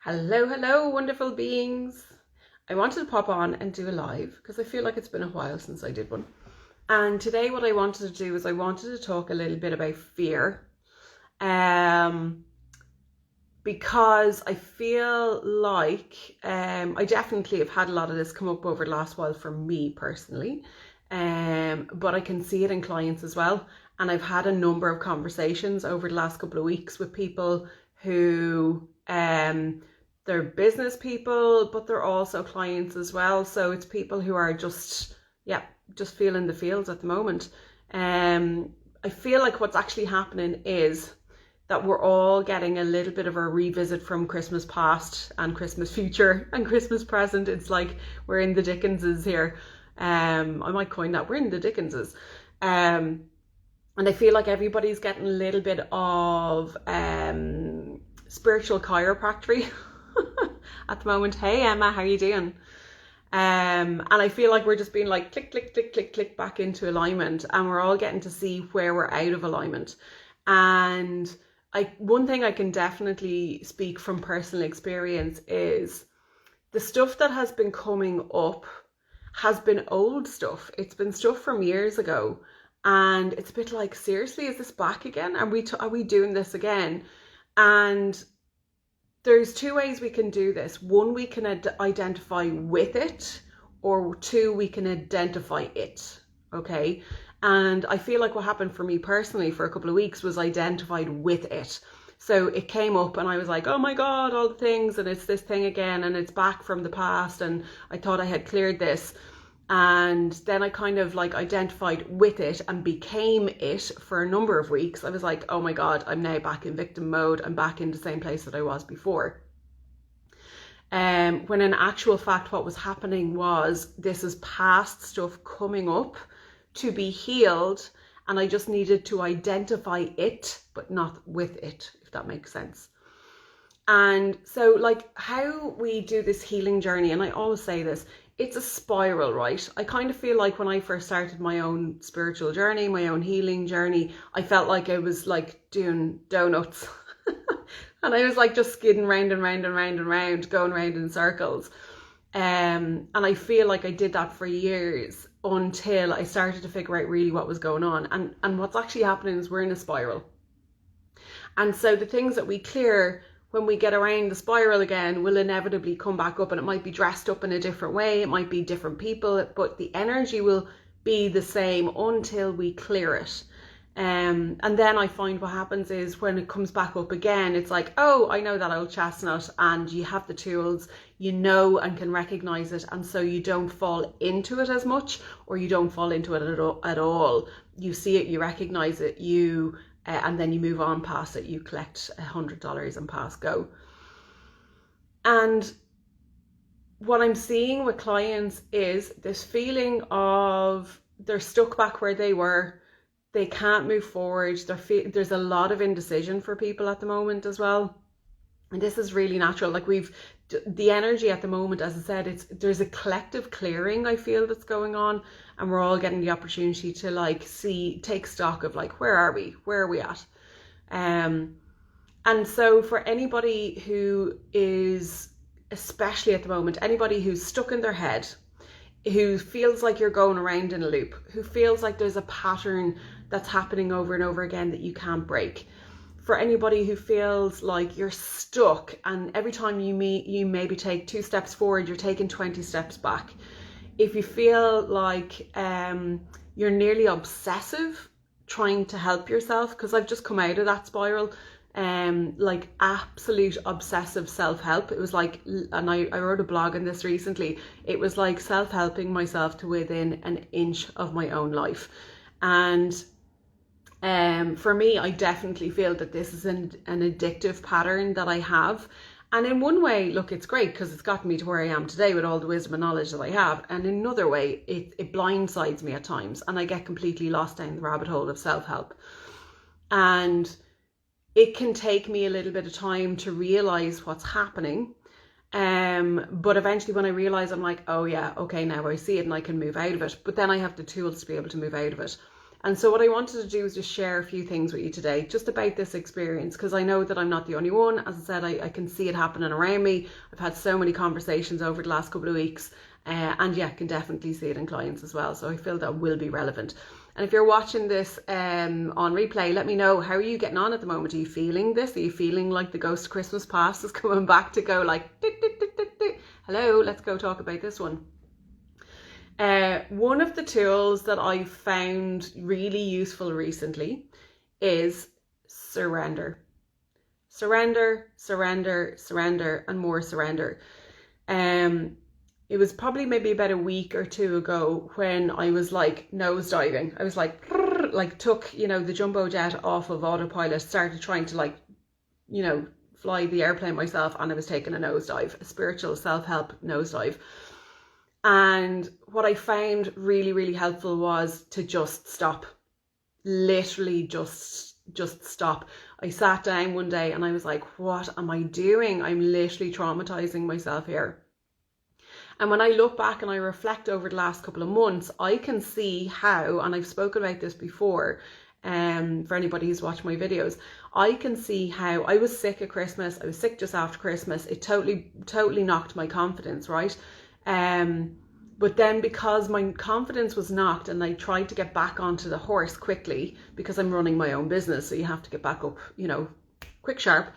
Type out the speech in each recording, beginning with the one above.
Hello, hello, wonderful beings. I wanted to pop on and do a live because I feel like it's been a while since I did one. And today, what I wanted to do is I wanted to talk a little bit about fear. Um, because I feel like I definitely have had a lot of this come up over the last while for me personally. But I can see it in clients as well. And I've had a number of conversations over the last couple of weeks with people who they're business people, but they're also clients as well. So it's people who are just feeling the feels at the moment. I feel like what's actually happening is that we're all getting a little bit of a revisit from Christmas past and Christmas future and Christmas present. It's like we're in the Dickenses here. I might coin that. We're in the Dickenses. And I feel like everybody's getting a little bit of spiritual chiropractic at the moment. Hey Emma, how you doing? And I feel like we're just being like click, click, click, click, click back into alignment, and we're all getting to see where we're out of alignment. And one thing I can definitely speak from personal experience is the stuff that has been coming up has been old stuff. It's been stuff from years ago. And it's a bit like, seriously, is this back again? Are we doing this again? And there's two ways we can do this. One, we can identify with it, or two, we can identify it. Okay. And I feel like what happened for me personally for a couple of weeks was identified with it. So it came up and I was like, oh my God, all the things, and it's this thing again, and it's back from the past, and I thought I had cleared this. And then I kind of like identified with it and became it for a number of weeks. I was like, oh my God, I'm now back in victim mode. I'm back in the same place that I was before. When in actual fact, what was happening was this is past stuff coming up to be healed, and I just needed to identify it, but not with it, if that makes sense. And so like how we do this healing journey, and I always say this, it's a spiral, right? I kind of feel like when I first started my own spiritual journey, my own healing journey, I felt like I was like doing donuts. And I was like just skidding round and round and round and round, going round in circles. And I feel like I did that for years until I started to figure out really what was going on. And what's actually happening is we're in a spiral. And so the things that we clear when we get around the spiral again will inevitably come back up, and it might be dressed up in a different way. It might be different people, but the energy will be the same until we clear it. And then I find what happens is when it comes back up again, it's like, oh, I know that old chestnut, and you have the tools, you know, and can recognize it. And so you don't fall into it as much, or you don't fall into it at all. You see it, you recognize it, and then you move on past it. You collect $100 and pass go. And what I'm seeing with clients is this feeling of they're stuck back where they were. They can't move forward. There's a lot of indecision for people at the moment as well. And this is really natural. Like the energy at the moment, as I said, there's a collective clearing I feel that's going on, and we're all getting the opportunity to like take stock of like, where are we at? And so for anybody who is, especially at the moment, anybody who's stuck in their head, who feels like you're going around in a loop, who feels like there's a pattern that's happening over and over again that you can't break. For anybody who feels like you're stuck, and every time you maybe take 2 steps forward, you're taking 20 steps back. If you feel like you're nearly obsessive trying to help yourself, because I've just come out of that spiral, like absolute obsessive self-help. It was like, and I wrote a blog on this recently, it was like self-helping myself to within an inch of my own life. And for me, I definitely feel that this is an addictive pattern that I have. And in one way, look, it's great because it's gotten me to where I am today with all the wisdom and knowledge that I have. And in another way, it blindsides me at times, and I get completely lost down the rabbit hole of self-help. And it can take me a little bit of time to realize what's happening. But eventually when I realize, I'm like, oh yeah, okay, now I see it and I can move out of it. But then I have the tools to be able to move out of it. And so what I wanted to do is just share a few things with you today, just about this experience, because I know that I'm not the only one. As I said, I can see it happening around me. I've had so many conversations over the last couple of weeks, and yeah, can definitely see it in clients as well. So I feel that will be relevant. And if you're watching this on replay, let me know, how are you getting on at the moment? Are you feeling this? Are you feeling like the ghost of Christmas past is coming back to go like, hello, let's go talk about this one. One of the tools that I've found really useful recently is surrender. Surrender, surrender, surrender, and more surrender. It was probably maybe about a week or two ago when I was like nosediving. I was like took, the jumbo jet off of autopilot, started trying to fly the airplane myself, and I was taking a nosedive, a spiritual self-help nosedive. And what I found really, really helpful was to just stop. Literally just stop. I sat down one day and I was like, what am I doing? I'm literally traumatizing myself here. And when I look back and I reflect over the last couple of months, I can see how, and I've spoken about this before, for anybody who's watched my videos, I can see how I was sick at Christmas. I was sick just after Christmas. It totally knocked my confidence, right? But then because my confidence was knocked and I tried to get back onto the horse quickly, because I'm running my own business, so you have to get back up, quick sharp.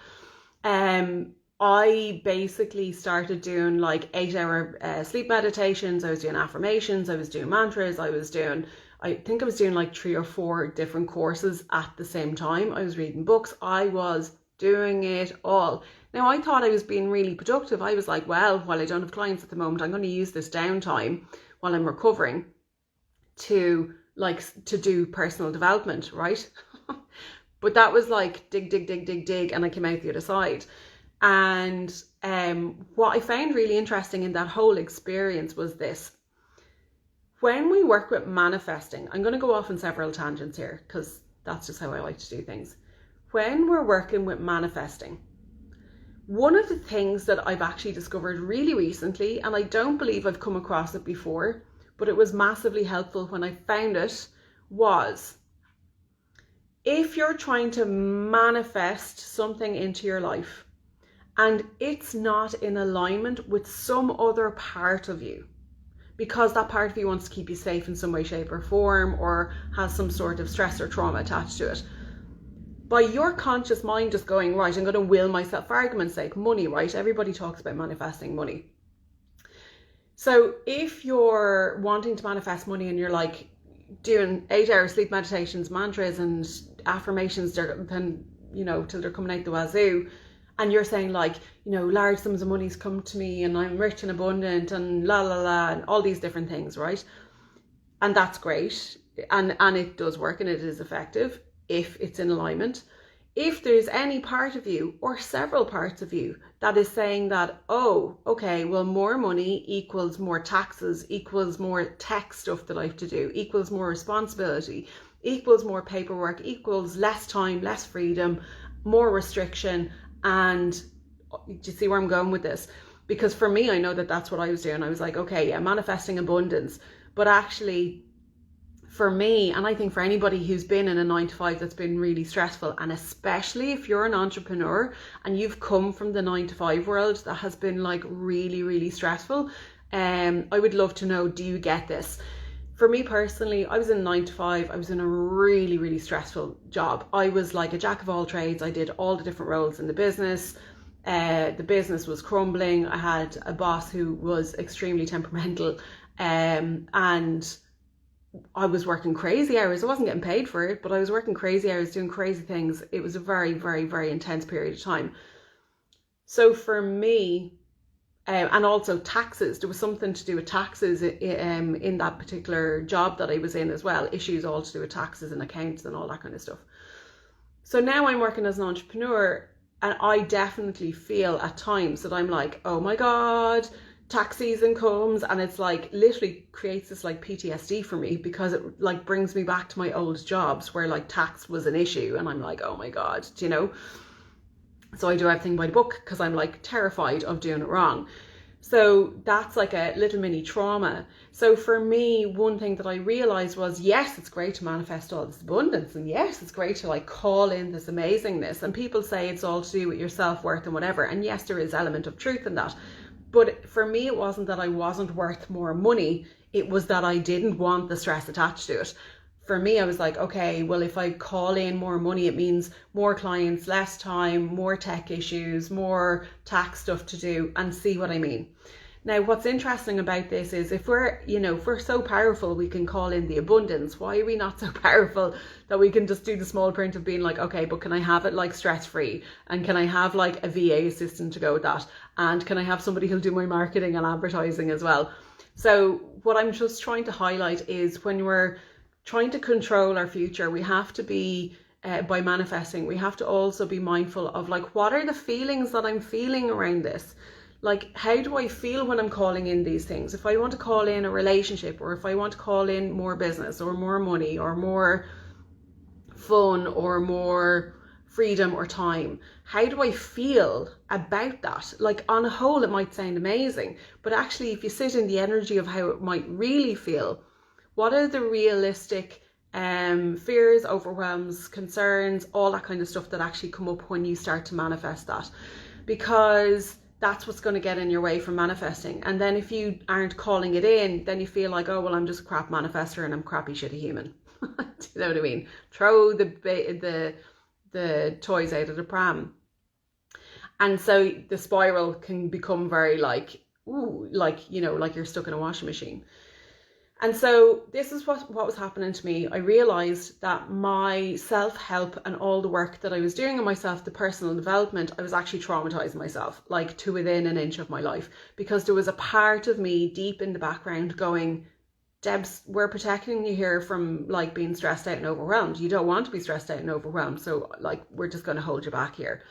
I basically started doing like 8-hour sleep meditations. I was doing affirmations. I was doing mantras. I think I was doing like 3 or 4 different courses at the same time. I was reading books. I was doing it all. Now, I thought I was being really productive. I was like, well, while I don't have clients at the moment, I'm going to use this downtime while I'm recovering to do personal development, right? But that was like dig, and I came out the other side. And what I found really interesting in that whole experience was this. When we work with manifesting, I'm going to go off on several tangents here because that's just how I like to do things. When we're working with manifesting, one of the things that I've actually discovered really recently, and I don't believe I've come across it before, but it was massively helpful when I found it, was if you're trying to manifest something into your life and it's not in alignment with some other part of you, because that part of you wants to keep you safe in some way, shape or form, or has some sort of stress or trauma attached to it, by your conscious mind just going, right, I'm going to will myself, for argument's sake, money, right? Everybody talks about manifesting money. So if you're wanting to manifest money and you're like doing 8-hour sleep meditations, mantras and affirmations, then, till they're coming out the wazoo, and you're saying like, large sums of money's come to me and I'm rich and abundant and la la la and all these different things, right? And that's great. And it does work and it is effective if it's in alignment. If there's any part of you or several parts of you that is saying that, oh, okay, well, more money equals more taxes, equals more tech stuff that I have to do, equals more responsibility, equals more paperwork, equals less time, less freedom, more restriction. And do you see where I'm going with this? Because for me, I know that that's what I was doing. I was like, okay, yeah, manifesting abundance. But actually, for me, and I think for anybody who's been in a 9-to-5 that's been really stressful, and especially if you're an entrepreneur and you've come from the 9-to-5 world that has been like really, really stressful, I would love to know, do you get this? For me personally, I was in 9-to-5. I was in a really, really stressful job. I was like a jack of all trades. I did all the different roles in the business. The business was crumbling. I had a boss who was extremely temperamental, and I was working crazy hours. I wasn't getting paid for it, but I was working crazy hours, doing crazy things. It was a very, very, very intense period of time. So for me, and also taxes, there was something to do with taxes in that particular job that I was in as well. Issues all to do with taxes and accounts and all that kind of stuff. So now I'm working as an entrepreneur, and I definitely feel at times that I'm like, oh my God, tax season comes, and it's like literally creates this like PTSD for me, because it like brings me back to my old jobs where like tax was an issue, and I'm like, oh my God, So I do everything by the book because I'm like terrified of doing it wrong. So that's like a little mini trauma. So for me, one thing that I realized was, yes, it's great to manifest all this abundance. And yes, it's great to like call in this amazingness. And people say it's all to do with your self-worth and whatever. And yes, there is element of truth in that. But for me, it wasn't that I wasn't worth more money. It was that I didn't want the stress attached to it. For me, I was like, okay, well, if I call in more money, it means more clients, less time, more tech issues, more tax stuff to do, and see what I mean. Now, what's interesting about this is if we're so powerful, we can call in the abundance. Why are we not so powerful that we can just do the small print of being like, okay, but can I have it like stress free? And can I have like a VA assistant to go with that? And can I have somebody who'll do my marketing and advertising as well? So what I'm just trying to highlight is when we're trying to control our future, we have to be, by manifesting, we have to also be mindful of like, what are the feelings that I'm feeling around this? Like, how do I feel when I'm calling in these things? If I want to call in a relationship, or if I want to call in more business or more money or more fun or more freedom or time, how do I feel about that? Like, on a whole, it might sound amazing, but actually if you sit in the energy of how it might really feel, what are the realistic fears, overwhelms, concerns, all that kind of stuff that actually come up when you start to manifest that? Because that's what's going to get in your way from manifesting. And then if you aren't calling it in, then you feel like, oh, well, I'm just a crap manifester and I'm crappy shitty human. Do you know what I mean? Throw the toys out of the pram. And so the spiral can become very like, ooh, like, you know, like you're stuck in a washing machine. And so this is what was happening to me. I realized that my self-help and all the work that I was doing on myself, the personal development, I was actually traumatizing myself, like to within an inch of my life, because there was a part of me deep in the background going, Debs, we're protecting you here from like being stressed out and overwhelmed. You don't want to be stressed out and overwhelmed. So like, we're just going to hold you back here.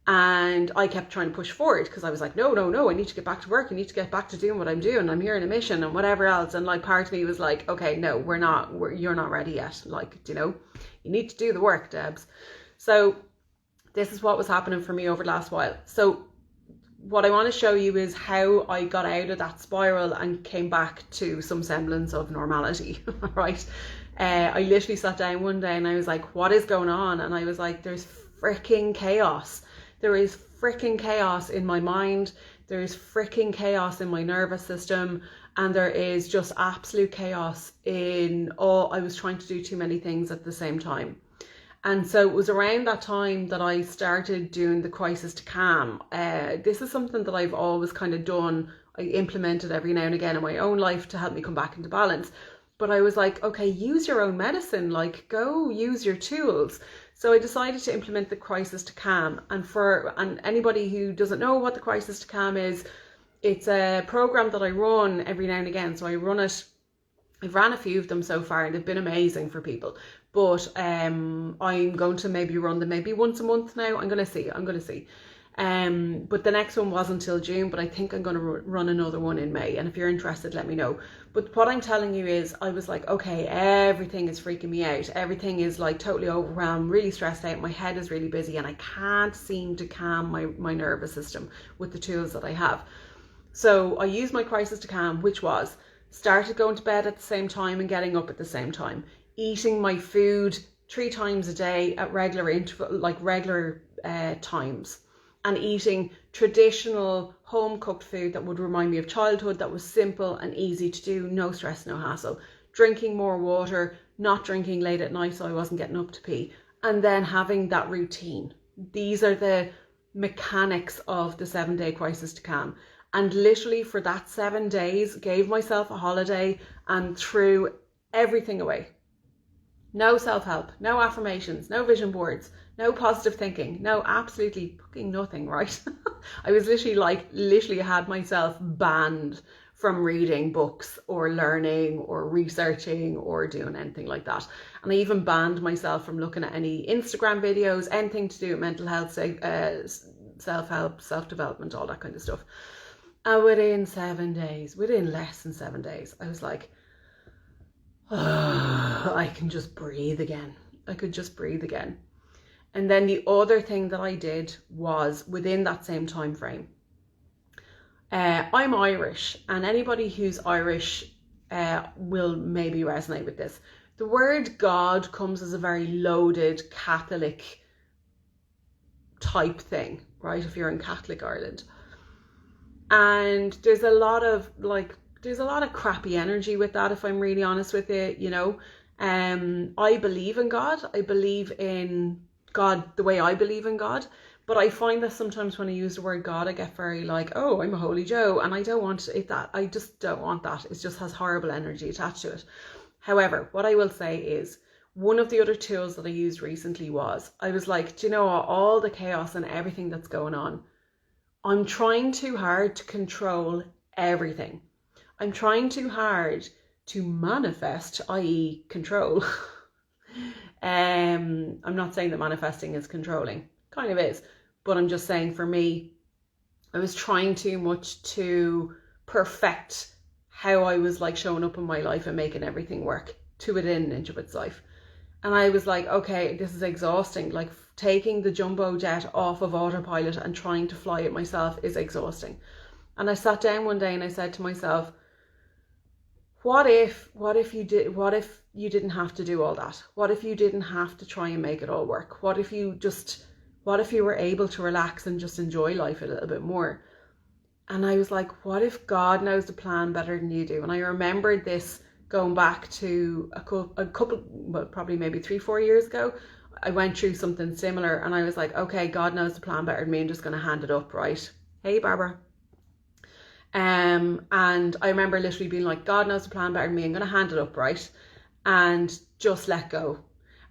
And I kept trying to push forward because I was like, no, I need to get back to work. I need to get back to doing what I'm doing. I'm here in a mission and whatever else. And like part of me was like, okay, no, you're not ready yet. Like, you know, you need to do the work, Debs. So this is what was happening for me over the last while. So what I want to show you is how I got out of that spiral and came back to some semblance of normality, right? I literally sat down one day and I was like, what is going on? And I was like, there's freaking chaos. There is freaking chaos in my mind. There is freaking chaos in my nervous system. And there is just absolute chaos in all. I was trying to do too many things at the same time. And so it was around that time that I started doing the crisis to calm. This is something that I've always kind of done. I implemented every now and again in my own life to help me come back into balance. But I was like, okay, use your own medicine, like go use your tools. So I decided to implement the crisis to calm. And anybody who doesn't know what the crisis to calm is, it's a program that I run every now and again. So I run it. I've ran a few of them so far and they've been amazing for people. But I'm going to maybe run them maybe once a month now. I'm going to see. But the next one wasn't until June, but I think I'm going to run another one in May. And if you're interested, let me know. But what I'm telling you is I was like, okay, everything is freaking me out. Everything is like totally overwhelmed, really stressed out. My head is really busy and I can't seem to calm my nervous system with the tools that I have. So I used my crisis to calm, which was started going to bed at the same time and getting up at the same time, eating my food 3 times a day at regular times, and eating traditional home cooked food that would remind me of childhood, that was simple and easy to do, no stress, no hassle. Drinking more water, not drinking late at night so I wasn't getting up to pee, and then having that routine. These are the mechanics of the 7-day crisis to calm. And literally for that 7 days, gave myself a holiday and threw everything away. No self-help, no affirmations, no vision boards, no positive thinking, no absolutely fucking nothing, right? I was literally had myself banned from reading books or learning or researching or doing anything like that. And I even banned myself from looking at any Instagram videos, anything to do with mental health, self-help, self-development, all that kind of stuff. And within less than 7 days, I was like, oh, I can just breathe again. I could just breathe again. And then the other thing that I did was within that same time frame, I'm Irish, and anybody who's Irish will maybe resonate with this. The word God comes as a very loaded Catholic type thing, right? If you're in Catholic Ireland. And there's a lot of crappy energy with that, if I'm really honest with it, you know. I believe in God. I believe in God the way I believe in God. But I find that sometimes when I use the word God, I get very like, oh, I'm a holy Joe. And I don't want it that. I just don't want that. It just has horrible energy attached to it. However, what I will say is, one of the other tools that I used recently was, I was like, do you know what? All the chaos and everything that's going on, I'm trying too hard to control everything. I'm trying too hard to manifest, i.e. control. I'm not saying that manifesting is controlling. Kind of is. But I'm just saying, for me, I was trying too much to perfect how I was like showing up in my life and making everything work to within an inch of its life. And I was like, okay, this is exhausting. Like, taking the jumbo jet off of autopilot and trying to fly it myself is exhausting. And I sat down one day and I said to myself, what if you didn't have to do all that? What if you didn't have to try and make it all work? What if you were able to relax and just enjoy life a little bit more? And I was like, what if God knows the plan better than you do? And I remembered this going back to a couple, well, probably maybe 3-4 years ago. I went through something similar and I was like, okay, God knows the plan better than me. I'm just going to hand it up, right? Hey, Barbara. And I remember literally being like, God knows the plan better than me. I'm going to hand it up, right? And just let go.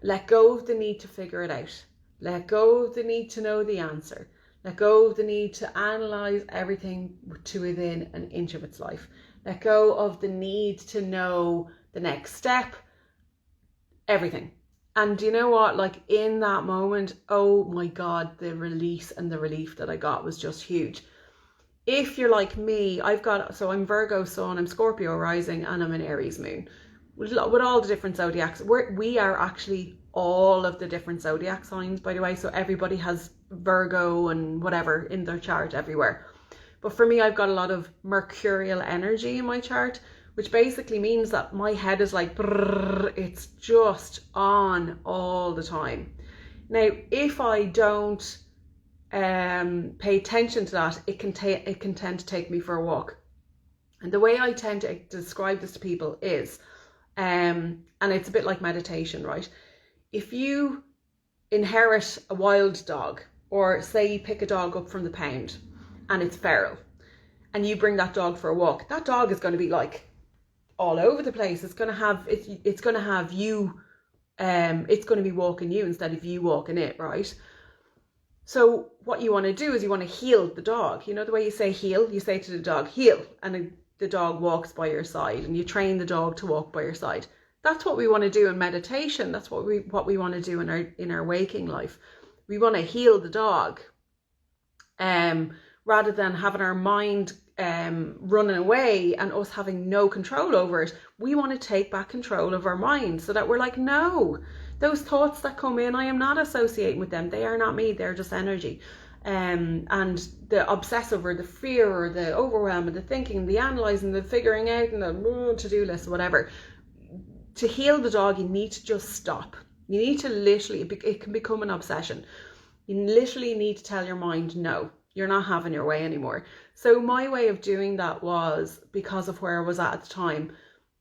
Let go of the need to figure it out. Let go of the need to know the answer. Let go of the need to analyze everything to within an inch of its life. Let go of the need to know the next step, everything. And you know what? Like, in that moment, oh my God, the release and the relief that I got was just huge. If you're like me, I'm Virgo sun, I'm Scorpio rising, and I'm an Aries moon. With all the different zodiacs, we are actually all of the different zodiac signs, by the way. So everybody has Virgo and whatever in their chart everywhere. But for me, I've got a lot of mercurial energy in my chart, which basically means that my head is like, brrr, it's just on all the time. Now, if I don't pay attention to that, it can tend to take me for a walk. And the way I tend to describe this to people is, and it's a bit like meditation, right? If you inherit a wild dog, or say you pick a dog up from the pound and it's feral, and you bring that dog for a walk, that dog is going to be like all over the place. It's going to have you, it's going to be walking you instead of you walking it, right? So what you want to do is you want to heel the dog. You know the way you say heel? You say to the dog, heel, and the dog walks by your side, and you train the dog to walk by your side. That's what we want to do in meditation. That's what we want to do in our waking life. We want to heal the dog, rather than having our mind running away and us having no control over it. We want to take back control of our mind so that we're like, no, those thoughts that come in, I am not associating with them. They are not me. They're just energy. And the obsessive or the fear or the overwhelm and the thinking, the analysing, the figuring out and the to-do list, whatever. To heal the dog, you need to just stop. You need to literally, it can become an obsession. You literally need to tell your mind, no, you're not having your way anymore. So my way of doing that was, because of where I was at the time,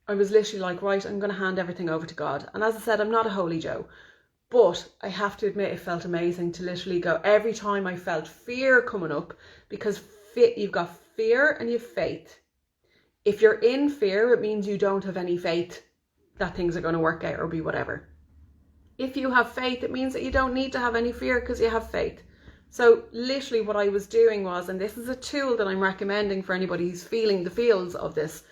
I was literally like, right, I'm going to hand everything over to God. And as I said, I'm not a holy Joe, but I have to admit it felt amazing to literally go, every time I felt fear coming up, because you've got fear and you've faith. If you're in fear, it means you don't have any faith that things are going to work out or be whatever. If you have faith, it means that you don't need to have any fear because you have faith. So literally what I was doing was, and this is a tool that I'm recommending for anybody who's feeling the feels of this,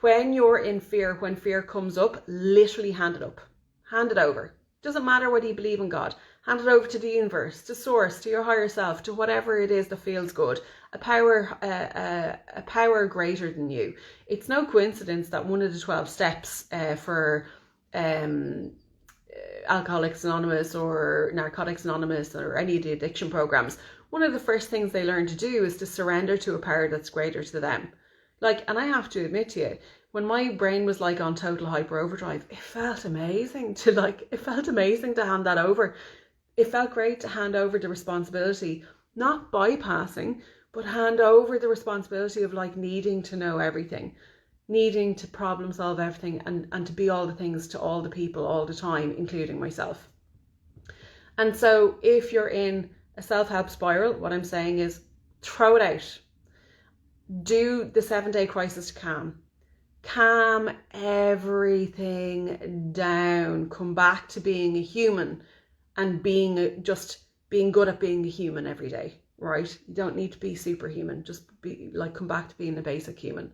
when you're in fear, when fear comes up, literally hand it up. Hand it over. Doesn't matter whether you believe in God. Hand it over to the universe, to source, to your higher self, to whatever it is that feels good. A power greater than you. It's no coincidence that one of the 12 steps for Alcoholics Anonymous or Narcotics Anonymous or any of the addiction programs, one of the first things they learn to do is to surrender to a power that's greater to them. Like, and I have to admit to you, when my brain was like on total hyper overdrive, it felt amazing to hand that over. It felt great to hand over the responsibility, not bypassing, but hand over the responsibility of like needing to know everything, needing to problem solve everything, and to be all the things to all the people all the time, including myself. And so if you're in a self-help spiral, what I'm saying is throw it out. Do the 7-day crisis to calm. Calm everything down. Come back to being a human and being good at being a human every day, right? You don't need to be superhuman. Just come back to being a basic human.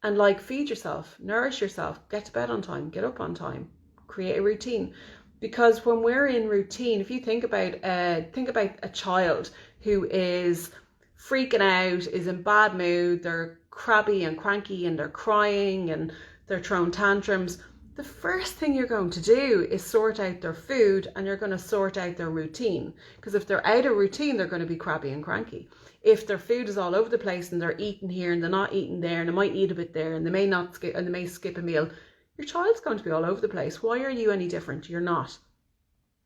And like, feed yourself, nourish yourself, get to bed on time, get up on time, create a routine. Because when we're in routine, if you think about a child who is freaking out, is in bad mood, they're crabby and cranky and they're crying and they're throwing tantrums, the first thing you're going to do is sort out their food, and you're going to sort out their routine. Because if they're out of routine, they're going to be crabby and cranky. If their food is all over the place and they're eating here and they're not eating there and they might eat a bit there and they may skip a meal, your child's going to be all over the place. Why are you any different? You're not.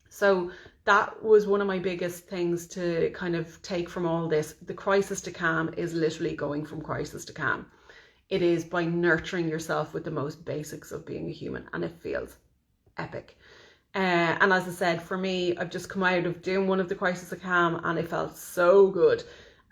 So that was one of my biggest things to kind of take from all this. The crisis to calm is literally going from crisis to calm. It is by nurturing yourself with the most basics of being a human, and it feels epic. And as I said, for me, I've just come out of doing one of the crisis to calm and it felt so good.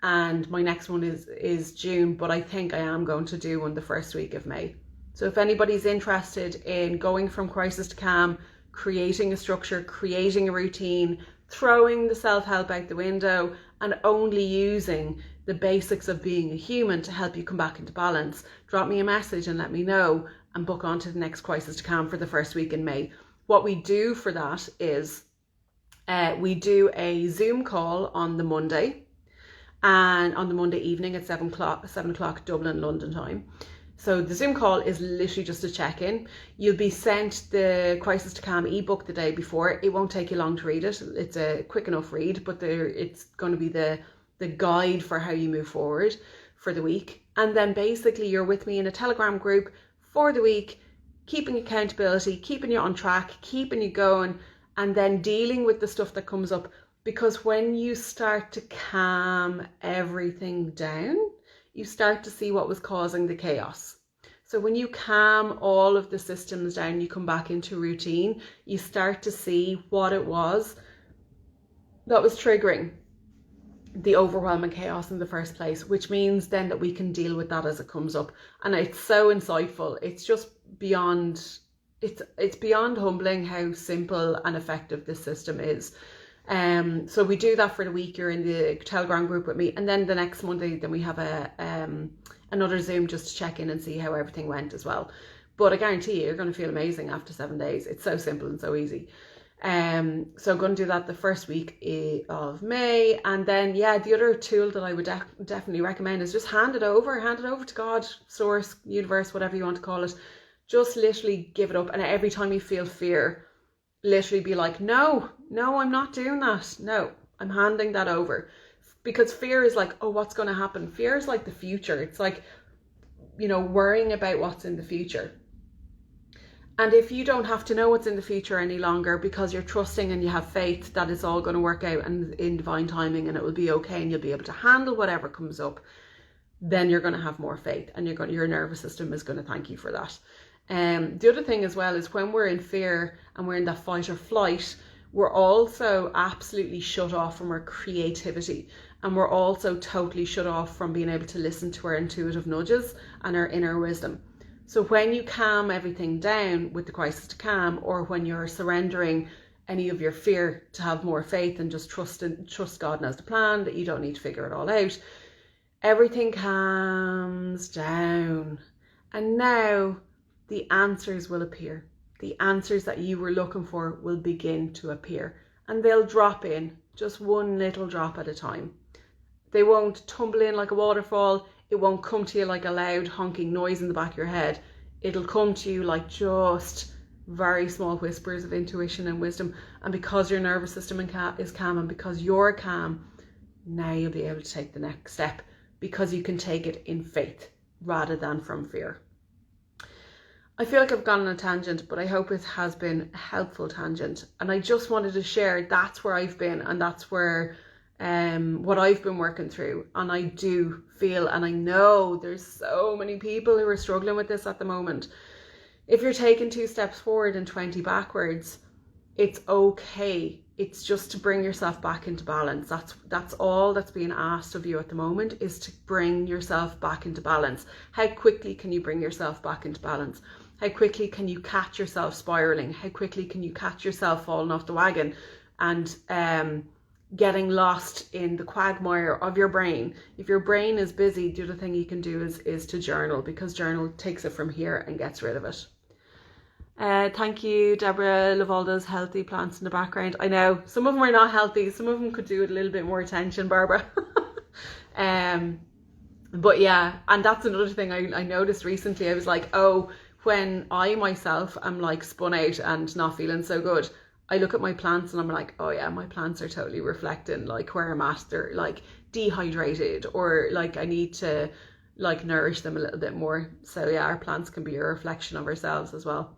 And my next one is June, but I think I am going to do one the first week of May. So if anybody's interested in going from crisis to calm, creating a structure, creating a routine, throwing the self-help out the window and only using the basics of being a human to help you come back into balance, drop me a message and let me know, and book on to the next crisis to calm for the first week in May. What we do for that is we do a Zoom call on the Monday, and on the Monday evening at 7 o'clock Dublin, London time. So the Zoom call is literally just a check-in. You'll be sent the Crisis to Calm ebook the day before. It won't take you long to read it. It's a quick enough read, but it's going to be the guide for how you move forward for the week. And then basically you're with me in a Telegram group for the week, keeping accountability, keeping you on track, keeping you going, and then dealing with the stuff that comes up. Because when you start to calm everything down, you start to see what was causing the chaos. So when you calm all of the systems down, you come back into routine, you start to see what it was that was triggering the overwhelming chaos in the first place, which means then that we can deal with that as it comes up. And it's so insightful. It's just beyond, it's beyond humbling how simple and effective this system is. So we do that for the week. You're in the Telegram group with me, and then the next Monday, then we have another Zoom just to check in and see how everything went as well. But I guarantee you're going to feel amazing after 7 days. It's so simple and so easy. So I'm going to do that the first week of May, and then the other tool that I would definitely recommend is just hand it over to God, source, universe, whatever you want to call it. Just literally give it up, and every time you feel fear, literally be like, no, I'm not doing that. No, I'm handing that over. Because fear is like, oh, what's going to happen? Fear is like the future. It's like, worrying about what's in the future. And if you don't have to know what's in the future any longer because you're trusting and you have faith that it's all going to work out and in divine timing and it will be okay and you'll be able to handle whatever comes up, then you're going to have more faith, and your nervous system is going to thank you for that. The other thing as well is when we're in fear and we're in that fight or flight, we're also absolutely shut off from our creativity, and we're also totally shut off from being able to listen to our intuitive nudges and our inner wisdom. So when you calm everything down with the crisis to calm, or when you're surrendering any of your fear to have more faith and just trust God knows the plan, that you don't need to figure it all out, everything calms down. And now the answers will appear. The answers that you were looking for will begin to appear, and they'll drop in, just one little drop at a time. They won't tumble in like a waterfall. It won't come to you like a loud honking noise in the back of your head. It'll come to you like just very small whispers of intuition and wisdom. And because your nervous system is calm, and because you're calm, now you'll be able to take the next step, because you can take it in faith rather than from fear. I feel like I've gone on a tangent, but I hope it has been a helpful tangent. And I just wanted to share that's where I've been, and that's where what I've been working through. And I do feel, and I know there's so many people who are struggling with this at the moment. If you're taking 2 steps forward and 20 backwards, it's okay. It's just to bring yourself back into balance. That's all that's being asked of you at the moment, is to bring yourself back into balance. How quickly can you bring yourself back into balance? How quickly can you catch yourself spiraling? How quickly can you catch yourself falling off the wagon and getting lost in the quagmire of your brain? If your brain is busy, the other thing you can do is to journal, because journal takes it from here and gets rid of it. Thank you, Deborah Lavalda's healthy plants in the background. I know some of them are not healthy. Some of them could do with a little bit more attention, Barbara. But yeah, and that's another thing I noticed recently. I was like, oh, when I myself am like spun out and not feeling so good, I look at my plants and I'm like, oh yeah, my plants are totally reflecting like where I'm at. They're like dehydrated, or like I need to like nourish them a little bit more. So yeah, our plants can be a reflection of ourselves as well.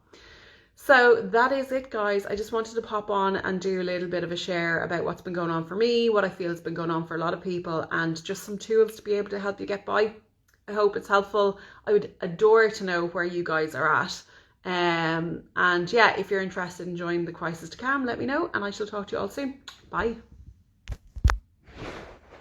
So that is it, guys. I just wanted to pop on and do a little bit of a share about what's been going on for me, what I feel has been going on for a lot of people, and just some tools to be able to help you get by. I hope it's helpful. I would adore to know where you guys are at. And yeah, if you're interested in joining the Crisis to Calm, let me know, and I shall talk to you all soon. Bye.